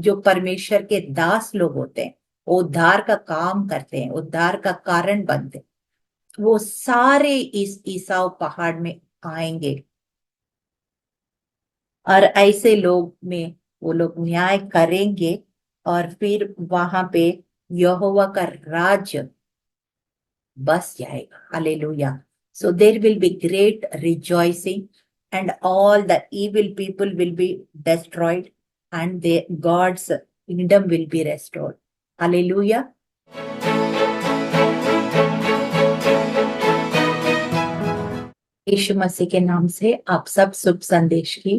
जो परमेश्वर के दास लोग होते हैं, वो उद्धार का काम करते हैं, उद्धार का कारण बनते हैं, वो सारे इस ईसाव पहाड़ में आएंगे। और ऐसे लोग में वो लोग न्याय करेंगे, और फिर वहां पे यहोवा का राज्य बस जाएगा। Hallelujah. So there will be great rejoicing, and all the evil people will be destroyed, and God's kingdom will be restored. Hallelujah. यीशु मसीह के नाम से आप सब शुभ संदेश की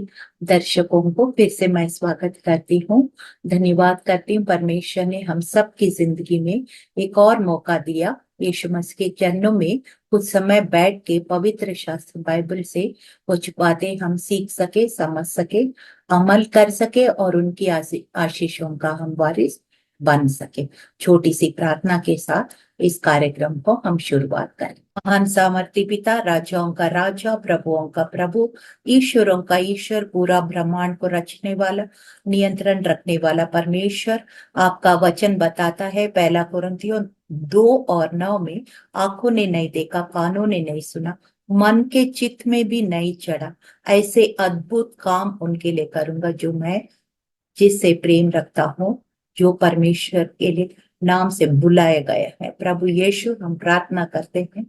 दर्शकों को फिर से मैं स्वागत करती हूँ। धन्यवाद करती हूँ, परमेश्वर ने हम सब की जिंदगी में एक और मौका दिया यीशु मसीह के चरणों में कुछ समय बैठ के पवित्र शास्त्र बाइबल से कुछ बातें हम सीख सके, समझ सके, अमल कर सके और उनकी आशीषों का हम वारिस बन सके। छोटी सी प्रार्थना के साथ इस कार्यक्रम को हम शुरुआत करें। महान सामर्थी पिता, राजाओं का राजा, प्रभुओं का प्रभु, ईश्वरों का ईश्वर, पूरा ब्रह्मांड को रचने वाला, नियंत्रण रखने वाला परमेश्वर, आपका वचन बताता है पहला कुरिन्थियों 2:9 में, आंखों ने नहीं देखा, कानों ने नहीं सुना, मन के चित्त में भी नहीं चढ़ा, ऐसे अद्भुत काम उनके लिए करूंगा जो मैं जिससे प्रेम रखता हूँ, जो परमेश्वर के लिए नाम से बुलाया गया है। प्रभु यीशु, हम प्रार्थना करते हैं,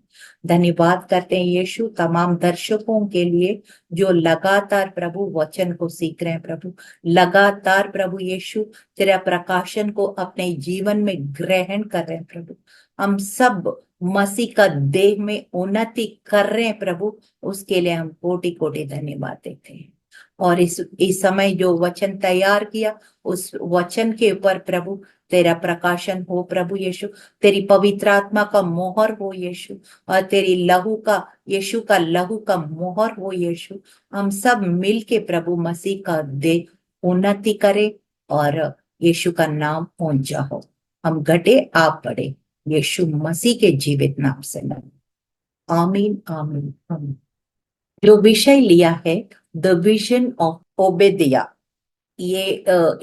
धन्यवाद करते हैं यीशु तमाम दर्शकों के लिए जो लगातार प्रभु वचन को सीख रहे हैं। प्रभु लगातार प्रभु यीशु तेरा प्रकाशन को अपने जीवन में ग्रहण कर रहे हैं। प्रभु हम सब मसीह का देह में उन्नति कर रहे हैं। प्रभु उसके लिए हम कोटि कोटि धन्यवाद देते हैं। और इस समय जो वचन तैयार किया, उस वचन के ऊपर प्रभु तेरा प्रकाशन हो। प्रभु यीशु तेरी पवित्र आत्मा का मोहर हो यीशु, और तेरी लहू का, यीशु का लहू का मोहर हो यीशु। हम सब मिल के प्रभु मसीह का दे उन्नति करे और यीशु का नाम ऊंचा हो। हम घटे आप बढ़े, यीशु मसीह के जीवित नाम से नाम। आमीन आमीन आमीन। जो विषय लिया है, द विजन ऑफ ओबेदिया, ये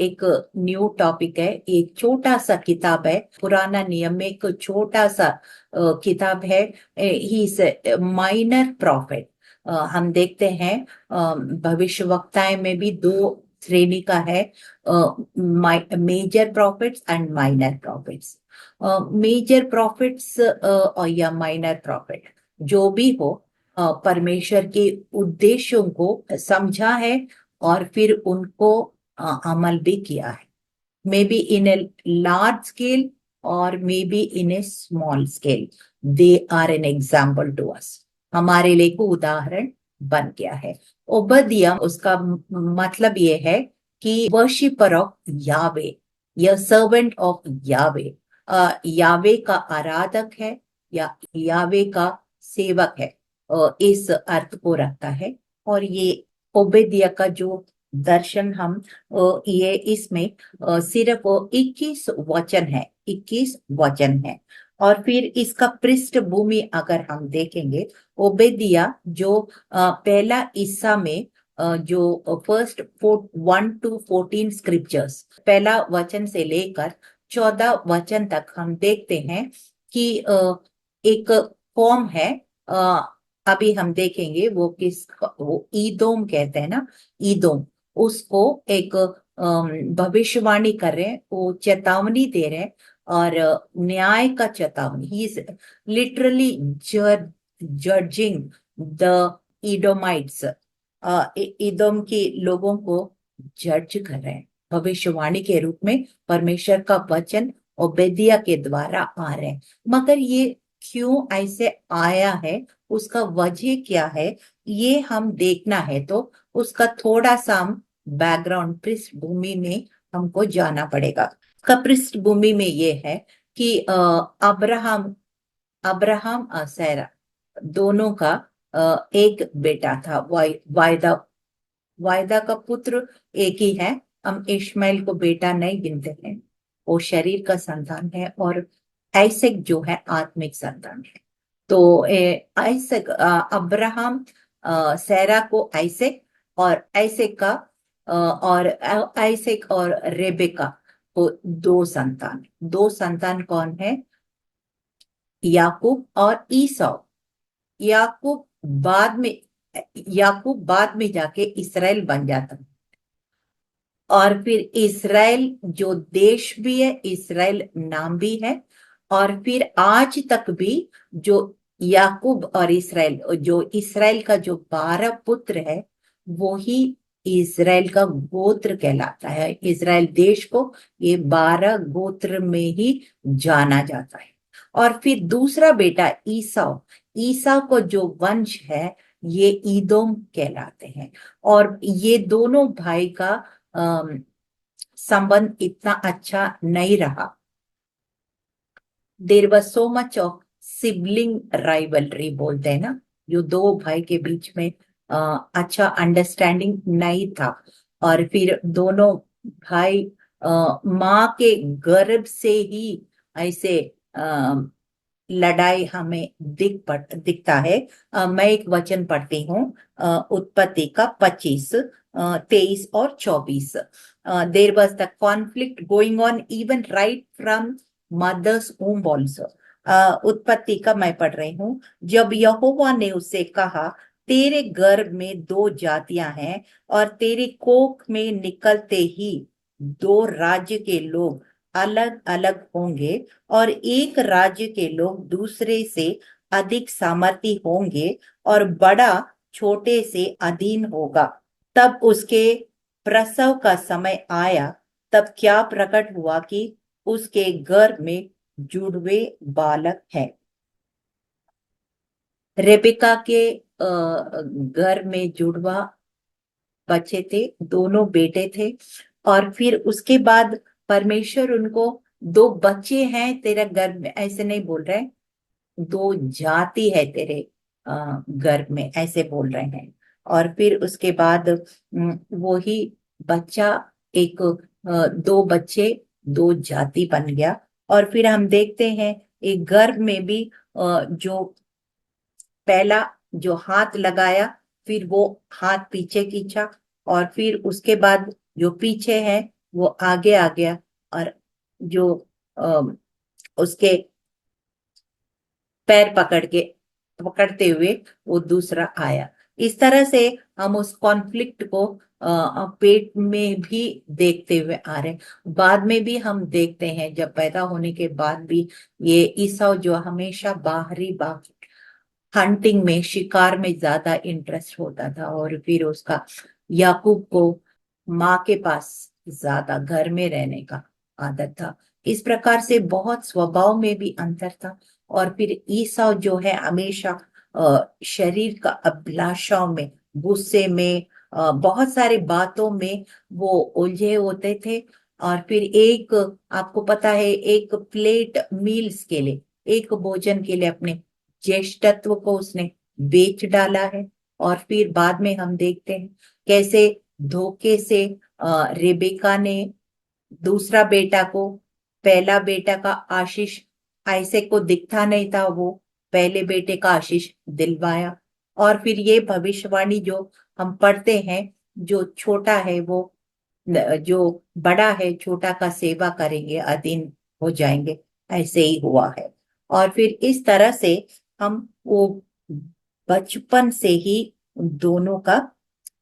एक न्यू टॉपिक है। एक छोटा सा किताब है, पुराना नियम में एक छोटा सा किताब है। He is minor profit. हम देखते हैं भविष्यवक्ताएं में भी दो श्रेणी का है, major profits and minor profits. Major profits या माइनर प्रॉफिट जो भी हो, परमेश्वर के उद्देश्यों को समझा है और फिर उनको अमल भी किया है। May be in a large scale और may be in a small scale, they are an example to us. हमारे लिए को उदाहरण बन गया है। ओबदिया, उसका मतलब ये है कि वर्शिपर ऑफ यावे, या सर्वेंट ऑफ यावे, यावे का आराधक है या यावे का सेवक है, इस अर्थ को रखता है। और ये ओबेदिया का जो दर्शन हम ये इसमें सिर्फ 21 वचन है, 21 वचन है। और फिर इसका पृष्ठभूमि अगर हम देखेंगे, ओबेदिया जो पहला हिस्सा में जो फर्स्ट 1 to 14 स्क्रिप्चर्स, पहला वचन से लेकर 14 वचन तक हम देखते हैं कि एक कौम है। अभी हम देखेंगे वो वो ईदोम कहते हैं ना, ईदोम, उसको एक भविष्यवाणी कर रहे हैं, वो चेतावनी दे रहे हैं, और न्याय का चेतावनी। He is literally judging the Edomites, Edom के लोगों को जज कर रहे हैं। भविष्यवाणी के रूप में परमेश्वर का वचन ओबेदिया के द्वारा आ रहे हैं। मगर ये क्यों ऐसे आया है, उसका वजह क्या है, ये हम देखना है तो उसका थोड़ा सा बैकग्राउंड, पृष्ठभूमि में हमको जाना पड़ेगा। का पृष्ठभूमि में ये है कि अब्राहम अब्राहम और सैरा दोनों का एक बेटा था। वायदा वायदा का पुत्र एक ही है। हम इश्माइल को बेटा नहीं गिनते हैं, वो शरीर का संतान है, और आइसक जो है आत्मिक संतान है। तो आइसक, अब्राहम सैरा को आइसक, और आइसक का और आइसेक और रेबेका को दो संतान कौन है? याकूब और ईसौ। याकूब बाद में याकूब बाद में जाके इसराइल बन जाता, और फिर इसराइल जो देश भी है, इसराइल नाम भी है। और फिर आज तक भी जो याकूब और इसराइल, जो इसराइल का जो 12 पुत्र है, वो ही इसराइल का गोत्र कहलाता है। इसराइल देश को ये 12 गोत्र में ही जाना जाता है। और फिर दूसरा बेटा ईसाव, ईसाव को जो वंश है ये ईदोम कहलाते हैं। और ये दोनों भाई का संबंध इतना अच्छा नहीं रहा। There was so much of sibling rivalry, बोलते हैं ना, जो दो भाई के बीच में अच्छा अंडरस्टैंडिंग नहीं था। और फिर दोनों भाई माँ के गर्भ से ही ऐसे लड़ाई हमें दिखता है। मैं एक वचन पढ़ती हूँ, उत्पत्ति का 25, 23 और 24। There was the conflict going on even right from mother's womb also. उत्पत्ति का मैं पढ़ रही हूँ। जब यहोवा ने उससे कहा, तेरे गर्भ में दो जातियां हैं और तेरे कोख में निकलते ही दो राज्य के लोग अलग अलग होंगे, और एक राज्य के लोग दूसरे से अधिक सामर्थी होंगे, और बड़ा छोटे से अधीन होगा। तब उसके प्रसव का समय आया, तब क्या प्रकट हुआ कि उसके गर्भ में जुड़वे बालक है। रेबिका के गर्भ में जुड़वा बच्चे थे, दोनों बेटे थे। और फिर उसके बाद परमेश्वर उनको, दो बच्चे हैं तेरा गर्भ में, ऐसे नहीं बोल रहे, दो जाति है तेरे गर्भ में, ऐसे बोल रहे हैं। और फिर उसके बाद वो ही बच्चा एक, दो बच्चे दो जाति बन गया। और फिर हम देखते हैं एक गर्भ में भी जो पहला जो हाथ लगाया, फिर वो हाथ पीछे खींचा, और फिर उसके बाद जो पीछे है वो आगे आ गया, और जो उसके पैर पकड़ते हुए वो दूसरा आया। इस तरह से हम उस कॉन्फ्लिक्ट को पेट में भी देखते हुए आ रहे। बाद में भी हम देखते हैं, जब पैदा होने के बाद भी ये ईसाऊ जो हमेशा बाहरी हंटिंग में, शिकार में ज्यादा इंटरेस्ट होता था, और फिर उसका याकूब को माँ के पास ज्यादा घर में रहने का आदत था। इस प्रकार से बहुत स्वभाव में भी अंतर था। और फिर ईसाव जो है हमेशा शरीर का अभिलाषाओं में, गुस्से में, बहुत सारी बातों में वो उलझे होते थे। और फिर एक, आपको पता है, एक प्लेट मील्स के लिए, एक भोजन के लिए अपने ज्येष्ठत्व को उसने बेच डाला है। और फिर बाद में हम देखते हैं कैसे धोखे से रेबेका ने दूसरा बेटा को, पहला बेटा का आशीष ऐसे को दिखता नहीं था, वो पहले बेटे का आशीष दिलवाया। और फिर ये भविष्यवाणी जो हम पढ़ते हैं, जो छोटा है वो, जो बड़ा है छोटा का सेवा करेंगे, अधीन हो जाएंगे, ऐसे ही हुआ है। और फिर इस तरह से हम वो बचपन से ही दोनों का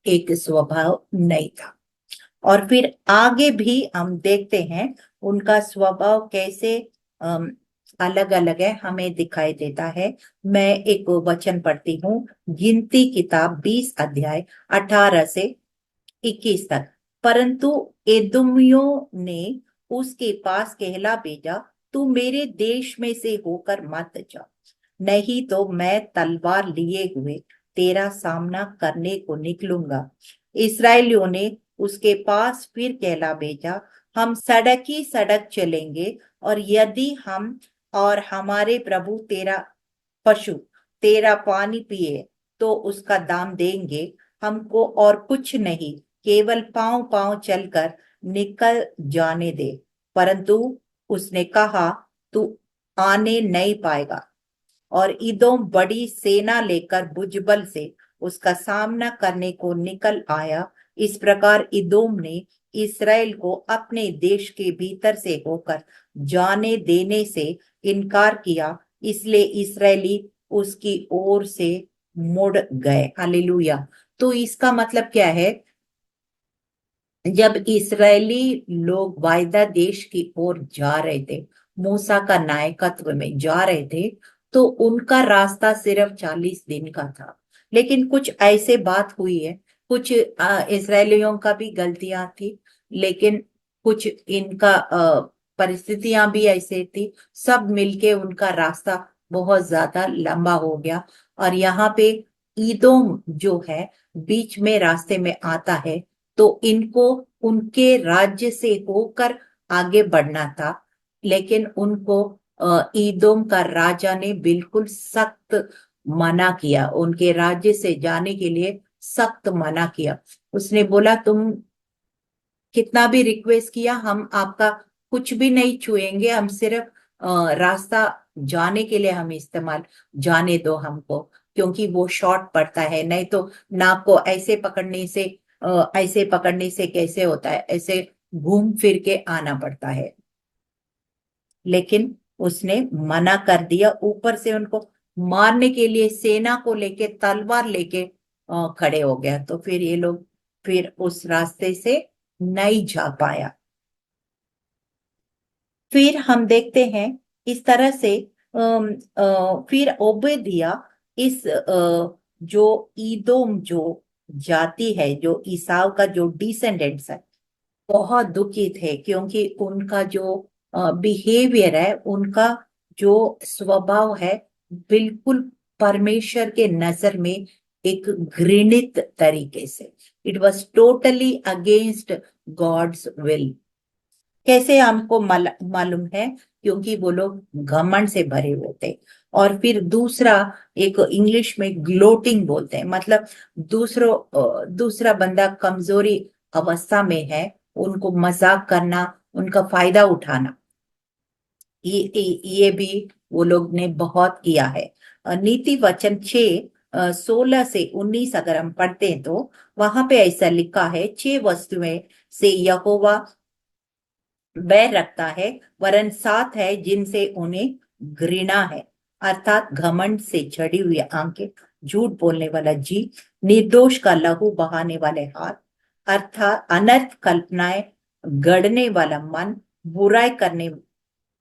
एक स्वभाव नहीं था। और फिर आगे भी हम देखते हैं उनका स्वभाव कैसे अलग अलग है, हमें दिखाई देता है। मैं एक वचन पढ़ती हूँ, गिनती किताब 20 अध्याय 18 से 21 तक। परंतु एदोमियों ने उसके पास कहला भेजा, तू मेरे देश में से होकर मत जा, नहीं तो मैं तलवार लिए हुए तेरा सामना करने को निकलूंगा। इसराइलियों ने उसके पास फिर कहला भेजा, हम सड़क ही सड़क चलेंगे, और यदि हम और हमारे प्रभु तेरा पशु तेरा पानी पिए तो उसका दाम देंगे, हमको और कुछ नहीं, केवल पांव पांव चलकर निकल जाने दे। परंतु उसने कहा, तू आने नहीं पाएगा। और इदोम बड़ी सेना लेकर भुजबल से उसका सामना करने को निकल आया, इस प्रकार इदोम ने इसराइल को अपने देश के भीतर से होकर जाने देने से इनकार किया, इसलिए इसराइली उसकी ओर से मुड़ गए। हालेलुया। तो इसका मतलब क्या है? जब इसराइली लोग वायदा देश की ओर जा रहे थे, मूसा का नायकत्व में जा रहे थे, तो उनका रास्ता सिर्फ 40 दिन का था। लेकिन कुछ ऐसे बात हुई है, कुछ इसराइलियों का भी गलतियां थी, लेकिन कुछ इनका परिस्थितियां भी ऐसे थी, सब मिलके उनका रास्ता बहुत ज्यादा लंबा हो गया। और यहाँ पे ईदोम जो है बीच में रास्ते में आता है, तो इनको उनके राज्य से होकर आगे बढ़ना था, लेकिन उनको ईदोम का राजा ने बिल्कुल सख्त मना किया, उनके राज्य से जाने के लिए सख्त मना किया। उसने बोला तुम कितना भी रिक्वेस्ट किया, हम आपका कुछ भी नहीं छुएंगे, हम सिर्फ रास्ता जाने के लिए हम इस्तेमाल जाने दो हमको, क्योंकि वो शॉर्ट पड़ता है। नहीं तो नाक को ऐसे पकड़ने से ऐसे पकड़ने से कैसे होता है, ऐसे घूम फिर के आना पड़ता है। लेकिन उसने मना कर दिया, ऊपर से उनको मारने के लिए सेना को लेके तलवार लेके खड़े हो गया। तो फिर ये लोग फिर उस रास्ते से नहीं जा पाया। फिर हम देखते हैं इस तरह से फिर ओबेदिया इस जो ईदोम जो जाति है, जो ईसाव का जो डिसेंडेंट्स है, बहुत दुखी थे, क्योंकि उनका जो बिहेवियर है, उनका जो स्वभाव है, बिल्कुल परमेश्वर के नजर में एक घृणित तरीके से, it was totally against God's will. कैसे हमको मालूम है? क्योंकि वो लोग घमंड से भरे हुए थे। और फिर दूसरा, एक इंग्लिश में ग्लोटिंग बोलते हैं, मतलब दूसरा बंदा कमजोरी अवस्था में है, उनको मजाक करना, उनका फायदा उठाना, ये भी वो लोग ने बहुत किया है। नीति वचन 6:16 से 19 अगर हम पढ़ते हैं, तो वहां पे ऐसा लिखा है, 6 वस्तुएं से यहोवा बैर रखता है, वरन 7 है जिनसे उन्हें घृणा है, अर्थात घमंड से चढ़ी हुई आंखें, झूठ बोलने वाला जी, निर्दोष का लहू बहाने वाले हाथ, अर्थात अनर्थ कल्पनाएं गढ़ने वाला मन, बुराई करने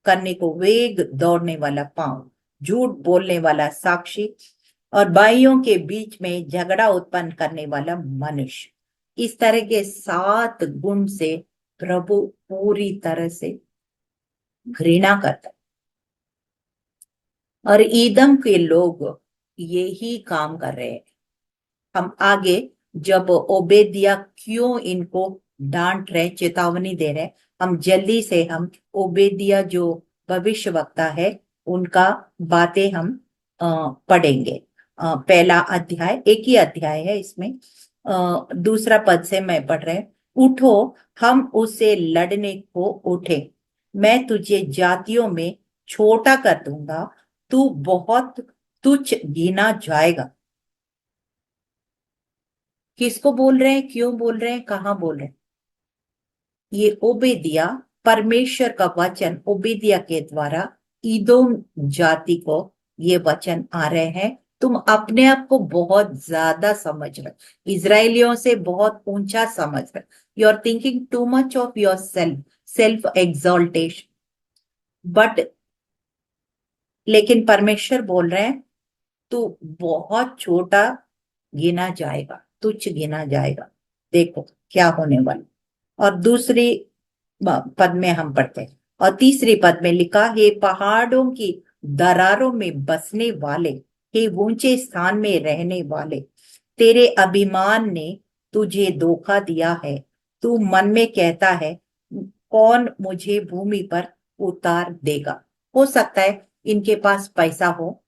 करने को वेग दौड़ने वाला पांव, झूठ बोलने वाला साक्षी, और भाइयों के बीच में झगड़ा उत्पन्न करने वाला मनुष्य। इस तरह के 7 गुण से प्रभु पूरी तरह से घृणा करता है। और ईदम के लोग यही काम कर रहे हैं। हम आगे, जब ओबेदिया क्यों इनको डांट रहे, चेतावनी दे रहे, हम जल्दी से हम ओबेदिया जो भविष्यवक्ता है उनका बातें हम पढ़ेंगे। पहला अध्याय, एक ही अध्याय है इसमें, दूसरा पद से मैं पढ़ रहे। उठो, हम उससे लड़ने को उठे, मैं तुझे जातियों में छोटा कर दूंगा, तू बहुत तुच्छ गिना जाएगा। किसको बोल रहे हैं, क्यों बोल रहे हैं, कहाँ बोल रहे हैं? ये ओबेदिया, परमेश्वर का वचन ओबेदिया के द्वारा ईदोम जाति को ये वचन आ रहे हैं। तुम अपने आप को बहुत ज्यादा समझ रहे, इजरायलियों से बहुत ऊंचा समझ रहे, you are thinking too much of yourself, self exaltation. But लेकिन परमेश्वर बोल रहे हैं तू बहुत छोटा गिना जाएगा, तुच्छ गिना जाएगा। देखो क्या होने वाला। और दूसरी पद में हम पढ़ते हैं, और तीसरी पद में लिखा, हे पहाड़ों की दरारों में बसने वाले, हे ऊंचे स्थान में रहने वाले, तेरे अभिमान ने तुझे धोखा दिया है। तू मन में कहता है, कौन मुझे भूमि पर उतार देगा? हो सकता है इनके पास पैसा हो,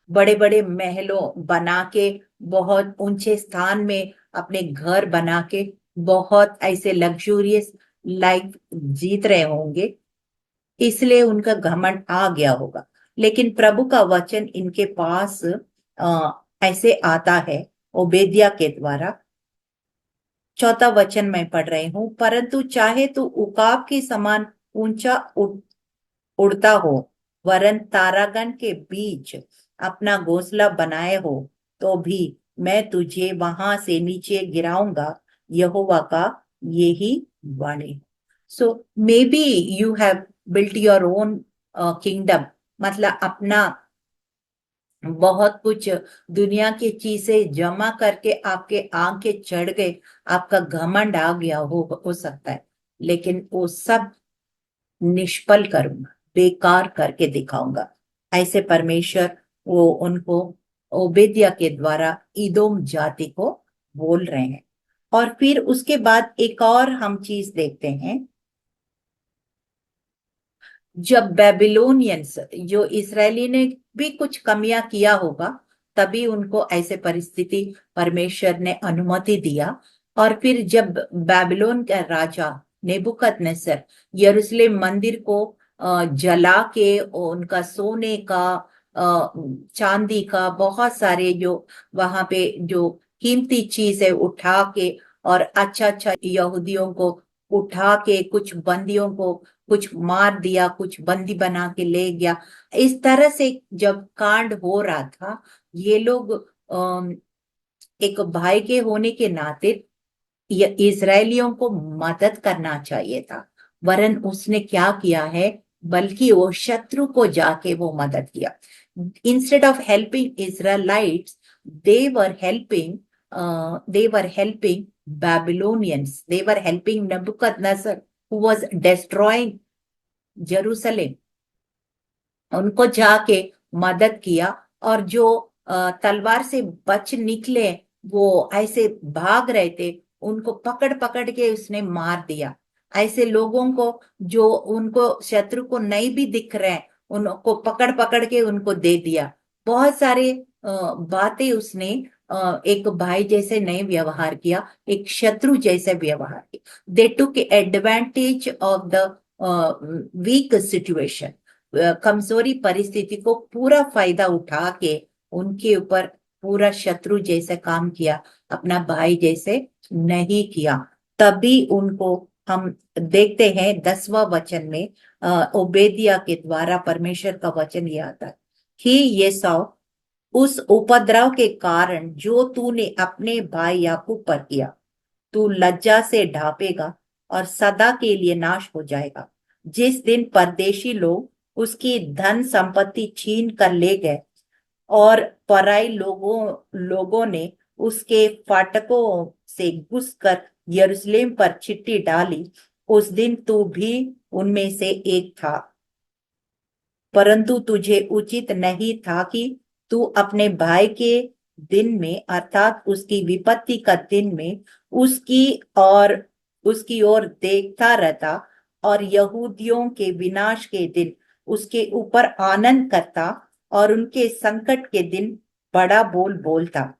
बड़े बड़े महलों बना के, बहुत ऊंचे स्थान में अपने घर बना के, बहुत ऐसे लग्जूरियस लाइफ जीत रहे होंगे, इसलिए उनका घमंड आ गया होगा। लेकिन प्रभु का वचन इनके पास ऐसे आता है ओबेदिया के द्वारा, चौथा वचन मैं पढ़ रही हूं, परंतु चाहे तू उकाब के समान ऊंचा उड़ता हो, वरन तारागण के बीच अपना घोंसला बनाए हो, तो भी मैं तुझे वहां से नीचे गिराऊंगा, यहोवा का यही वाणी। So may be you have built your own kingdom, मतलब अपना बहुत कुछ दुनिया की चीजें जमा करके आपके आंखें चढ़ गए, आपका घमंड आ गया हो सकता है, लेकिन वो सब निष्फल करूंगा, बेकार करके दिखाऊंगा। ऐसे परमेश्वर वो उनको ओबेदिया के द्वारा इदोम जाति को बोल रहे हैं। और फिर उसके बाद एक और हम चीज देखते हैं, जब बेबीलोनियंस, जो इसराइली ने भी कुछ कमियां किया होगा, तभी उनको ऐसे परिस्थिति परमेश्वर ने अनुमति दिया। और फिर जब बेबीलोन का राजा नेबुकदनेस्सर यरूशलेम मंदिर को जला के उनका सोने का, चांदी का, बहुत सारे जो वहां पे जो कीमती चीज है उठा के, और अच्छा अच्छा यहूदियों को उठा के, कुछ बंदियों को कुछ मार दिया, कुछ बंदी बना के ले गया, इस तरह से जब कांड हो रहा था, ये लोग एक भाई के होने के नाते ये इजरायलियों को मदद करना चाहिए था, वरन उसने क्या किया है, बल्कि वो शत्रु को जाके वो मदद किया। Instead of helping Israelites, they were helping they were helping Babylonians, they were helping Nebuchadnezzar who was destroying Jerusalem, उनको जाके मदद किया। और जो तलवार से बच निकले, वो ऐसे भाग रहे थे, उनको पकड़ पकड़ के उसने मार दिया। ऐसे लोगों को जो उनको शत्रु को नहीं भी दिख रहे हैं, उनको पकड़ पकड़ के उनको दे दिया। बहुत सारे बातें उसने एक भाई जैसे नहीं व्यवहार किया, एक शत्रु जैसे व्यवहार किया। They took advantage of the weak situation, कमजोरी परिस्थिति को पूरा फायदा उठा के उनके ऊपर पूरा शत्रु जैसे काम किया, अपना भाई जैसे नहीं किया। तभी उनको हम देखते हैं 10वां वचन में, ओबेदिया के द्वारा परमेश्वर का वचन ये आता है कि ये सौ उस उपद्रव के कारण जो तूने अपने भाई याकूब पर किया, तू लज्जा से ढापेगा और सदा के लिए नाश हो जाएगा। जिस दिन परदेशी लोग उसकी धन संपत्ति छीन कर ले गए और पराई लोगों ने उसके फाटकों से घुसकर यरूशलेम पर चिट्ठी डाली, उस दिन तू भी उनमें से एक था। परंतु तुझे उचित नहीं था कि तू अपने भाई के दिन में, अर्थात उसकी विपत्ति का दिन में, उसकी और उसकी ओर देखता रहता, और यहूदियों के विनाश के दिन उसके ऊपर आनंद करता, और उनके संकट के दिन बड़ा बोल बोलता।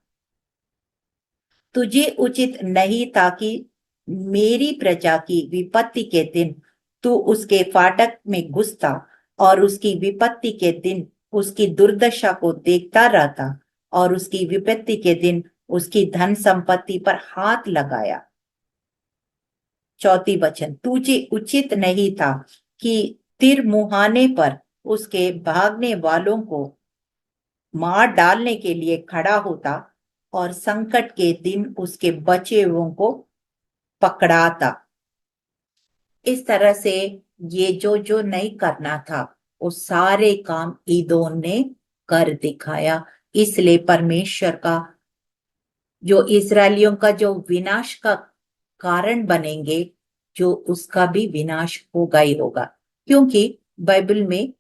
तुझे उचित नहीं था कि मेरी प्रजा की विपत्ति के दिन तू उसके फाटक में घुसता, और उसकी विपत्ति के दिन उसकी दुर्दशा को देखता रहता, और उसकी विपत्ति के दिन उसकी धन संपत्ति पर हाथ लगाया। चौथी वचन, तुझे उचित नहीं था कि तीर मुहाने पर उसके भागने वालों को मार डालने के लिए खड़ा होता, और संकट के दिन उसके बचे हुओं को पकड़ाता। इस तरह से ये जो जो नहीं करना था, वो सारे काम ईदोन ने कर दिखाया। इसलिए परमेश्वर का जो इस्राएलियों का जो विनाश का कारण बनेंगे, जो उसका भी विनाश होगा ही होगा। क्योंकि बाइबल में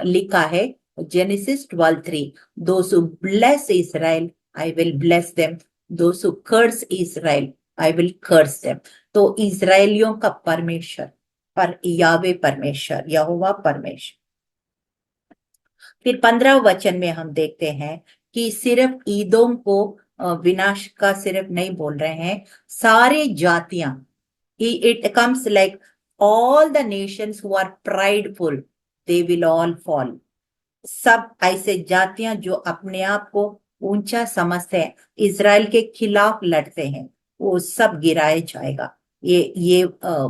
लिखा है, Genesis 12:3, those who bless Israel I will bless them, those who curse Israel I will curse them. तो इज़राइलियों का परमेश्वर, पर यावे परमेश्वर, यहोवा परमेश्वर। फिर 15 वचन में हम देखते हैं कि सिर्फ ईदोम को विनाश का सिर्फ नहीं बोल रहे हैं, सारे जातियां, it comes like all the nations who are prideful they will all fall. सब ऐसे जातियां जो अपने आप को ऊंचा समझते हैं, इज़राइल के खिलाफ लड़ते हैं, वो सब गिराया जाएगा। ये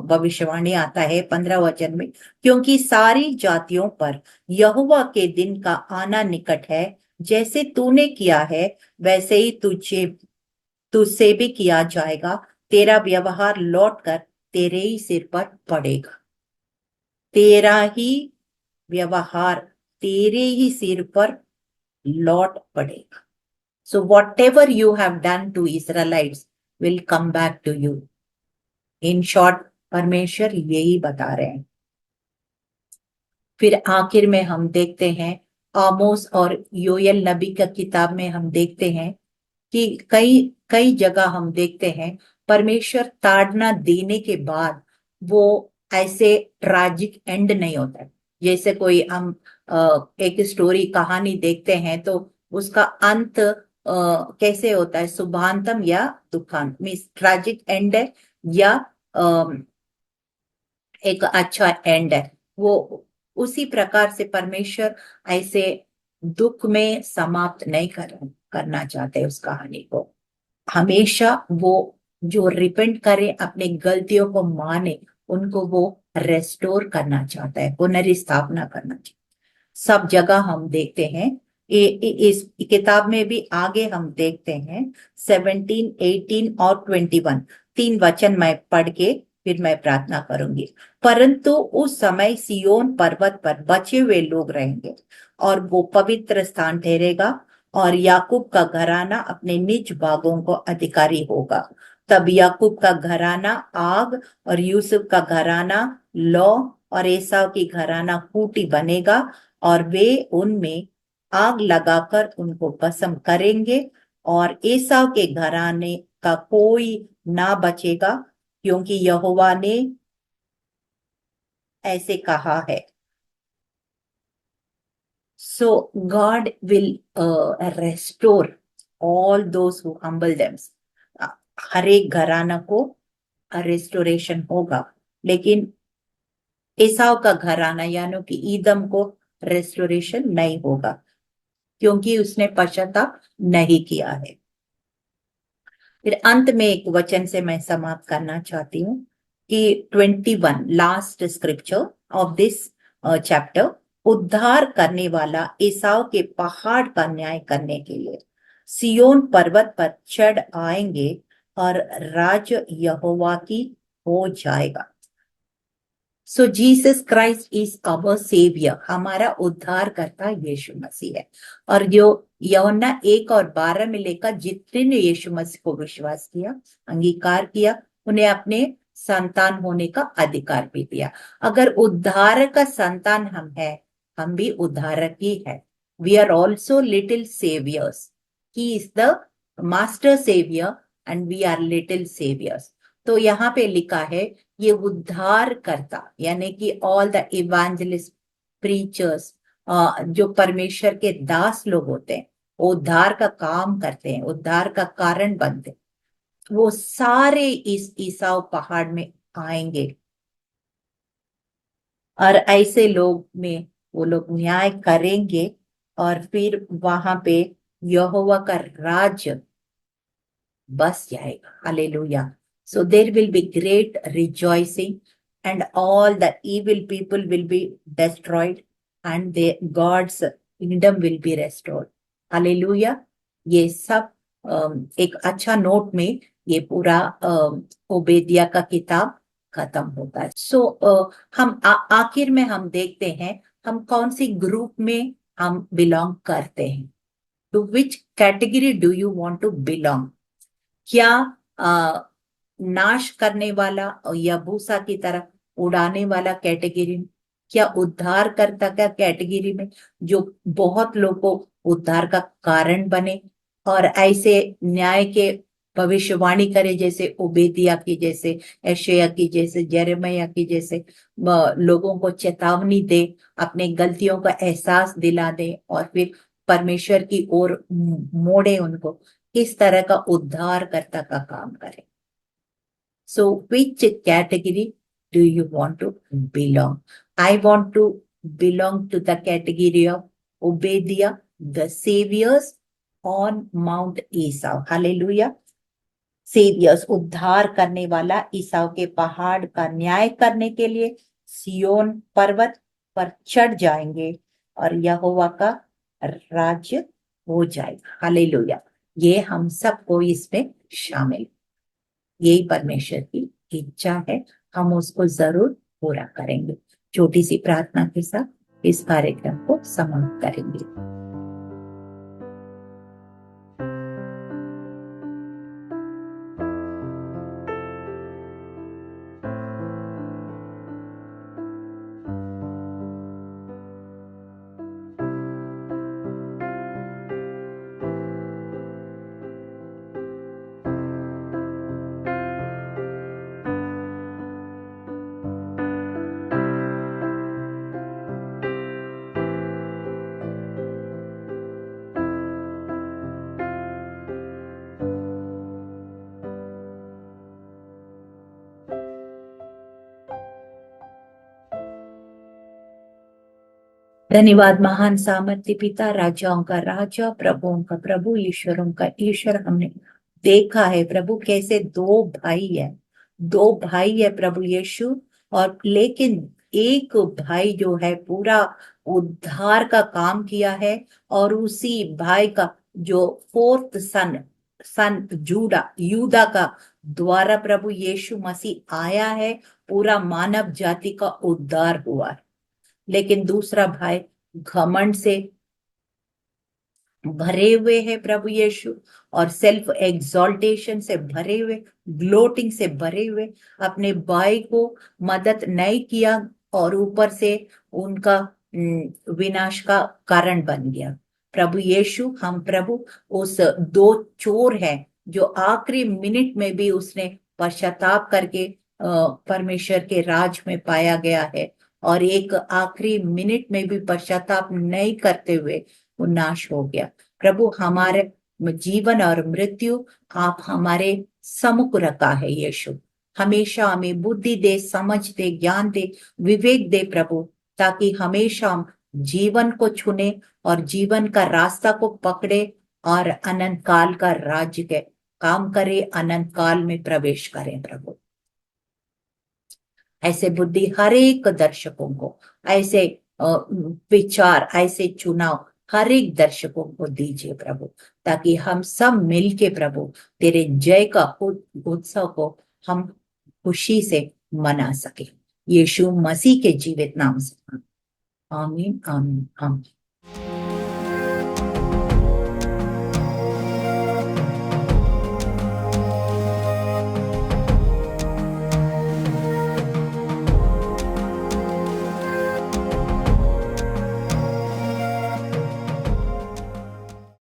भविष्यवाणी आता है 15 वचन में, क्योंकि सारी जातियों पर यहोवा के दिन का आना निकट है, जैसे तूने किया है वैसे ही तुझसे भी किया जाएगा, तेरा व्यवहार लौट कर तेरे ही सिर पर पड़ेगा। तेरा ही व्यवहार तेरे ही सिर पर लौट पड़ेगा। So whatever you have done to Israelites will come back to you. In short, परमेश्वर यही बता रहे हैं। फिर आखिर में हम देखते हैं आमोस और योएल नबी का किताब में हम देखते हैं कि कई कई जगह हम देखते हैं परमेश्वर ताड़ना देने के बाद वो ऐसे ट्रैजिक एंड नहीं होता है। जैसे कोई हम एक स्टोरी कहानी देखते हैं तो उसका अंत कैसे होता है, शुभांतम या दुखांत, मीन्स ट्रैजिक एंड है या एक अच्छा एंड है। वो उसी प्रकार से परमेश्वर ऐसे दुख में समाप्त नहीं करना चाहते उस कहानी को। हमेशा वो जो रिपेंट करे, अपने गलतियों को माने, उनको वो रेस्टोर करना चाहता है, पुनर्स्थापना करना चाहता है। सब जगह हम देखते हैं। इस किताब में भी आगे हम देखते हैं 17, 18 और 21, 3 वचन मैं पढ़ के फिर मैं प्रार्थना करूंगी। परंतु उस समय सियोन पर्वत पर बचे हुए लोग रहेंगे और वो पवित्र स्थान ठहरेगा और याकूब का घराना अपने निज भागों को अधिकारी होगा। तब याकूब का घराना आग और यूसुफ का घराना लौ और एसाव की घराना कूटी बनेगा और वे उनमें आग लगाकर उनको भस्म करेंगे और एसाव के घराने का कोई ना बचेगा, क्योंकि यहोवा ने ऐसे कहा है। So God will restore all those who humble themselves. हर एक घराना को रेस्टोरेशन होगा, लेकिन एसाव का घराना यानी कि ईदम को रेस्टोरेशन नहीं होगा, क्योंकि उसने पश्चाताप नहीं किया है। फिर अंत में एक वचन से मैं समाप्त करना चाहती हूँ कि 21 last scripture of this chapter, उद्धार करने वाला एसाव के पहाड़ का न्याय करने के लिए सियोन पर्वत पर चढ़ आएंगे और राज यहोवा की हो जाएगा। So Jesus Christ is our saviour, हमारा उद्धार करता यीशु मसीह है। और जो यूहन्ना 1 और 12 में लेकर जितने ने यीशु मसीह को विश्वास किया, अंगीकार किया, उन्हें अपने संतान होने का अधिकार भी दिया। अगर उद्धार का संतान हम है, हम भी उद्धारक ही है। We are also little saviours. He is the master saviour and we are little saviours. तो यहाँ पे लिखा है ये उद्धार करता, यानी कि ऑल द इवेंजलिस्ट प्रीचर्स, जो परमेश्वर के दास लोग होते हैं, उद्धार का काम करते हैं, उद्धार का कारण बनते हैं, वो सारे इस ईसाव पहाड़ में आएंगे और ऐसे लोग में वो लोग न्याय करेंगे और फिर वहां पे यहोवा का राज्य बस जाएगा। Hallelujah. So there will be great rejoicing and all the evil people will be destroyed and God's kingdom will be restored. Hallelujah. ये सब एक अच्छा नोट में ये पूरा ओबेदिया का किताब खत्म होता है। सो हम आखिर में हम देखते हैं हम कौन सी ग्रुप में हम बिलोंग करते हैं। To which category do you want to belong? क्या नाश करने वाला या भूसा की तरह उड़ाने वाला कैटेगरी में, क्या उद्धार करता का कैटेगरी में, जो बहुत लोगों को उद्धार का कारण बने और ऐसे न्याय के भविष्यवाणी करे, जैसे ओबेदिया की, जैसे यशायाह की, जैसे यिर्मयाह की, जैसे लोगों को चेतावनी दे, अपने गलतियों का एहसास दिला दे और फिर परमेश्वर की ओर मोड़े उनको, इस तरह का उद्धारकर्ता का काम करे। So which category do you want to belong? I want to belong to the category of Obadiah, the saviors on Mount Esau. Hallelujah. Saviours उद्धार करने वाला ईसाव के पहाड़ का न्याय करने के लिए सियोन पर्वत पर चढ़ जाएंगे और यहोवा का राज्य हो जाएगा। हालेलुया। ये हम सबको इसमें शामिल, यही परमेश्वर की इच्छा है, हम उसको जरूर पूरा करेंगे। छोटी सी प्रार्थना के साथ इस कार्यक्रम को समाप्त करेंगे। धन्यवाद महान सामर्थ्य पिता, राजाओं का राजा, प्रभुओं का प्रभु, ईश्वरों का ईश्वर। हमने देखा है प्रभु कैसे दो भाई है प्रभु यीशु, और लेकिन एक भाई जो है पूरा उद्धार का काम किया है, और उसी भाई का जो फोर्थ सन सन यूदा का द्वारा प्रभु यीशु मसीह आया है, पूरा मानव जाति का उद्धार हुआ है। लेकिन दूसरा भाई घमंड से भरे हुए है प्रभु यीशु, और सेल्फ एग्जॉल्टेशन से भरे हुए, ग्लोटिंग से भरे हुए, अपने भाई को मदद नहीं किया और ऊपर से उनका विनाश का कारण बन गया। प्रभु यीशु, हम प्रभु उस दो चोर है जो आखिरी मिनट में भी उसने पश्चाताप करके परमेश्वर के राज में पाया गया है, और एक आखिरी मिनट में भी पश्चाताप नहीं करते हुए वो नाश हो गया। प्रभु, हमारे जीवन और मृत्यु आप हमारे सम्मुख रखा है यीशु। हमेशा हमें बुद्धि दे, समझ दे, ज्ञान दे, विवेक दे प्रभु, ताकि हमेशा हम जीवन को चुने और जीवन का रास्ता को पकड़े और अनंत काल का राज्य के काम करे, अनंत काल में प्रवेश करें प्रभु। ऐसे बुद्धि हर एक दर्शकों को, ऐसे विचार, ऐसे चुनाव हर एक दर्शकों को दीजिए प्रभु, ताकि हम सब मिलके प्रभु तेरे जय का उत्सव को हम खुशी से मना सके। यीशु मसीह के जीवित नाम से आमीन, आमीन, आमीन।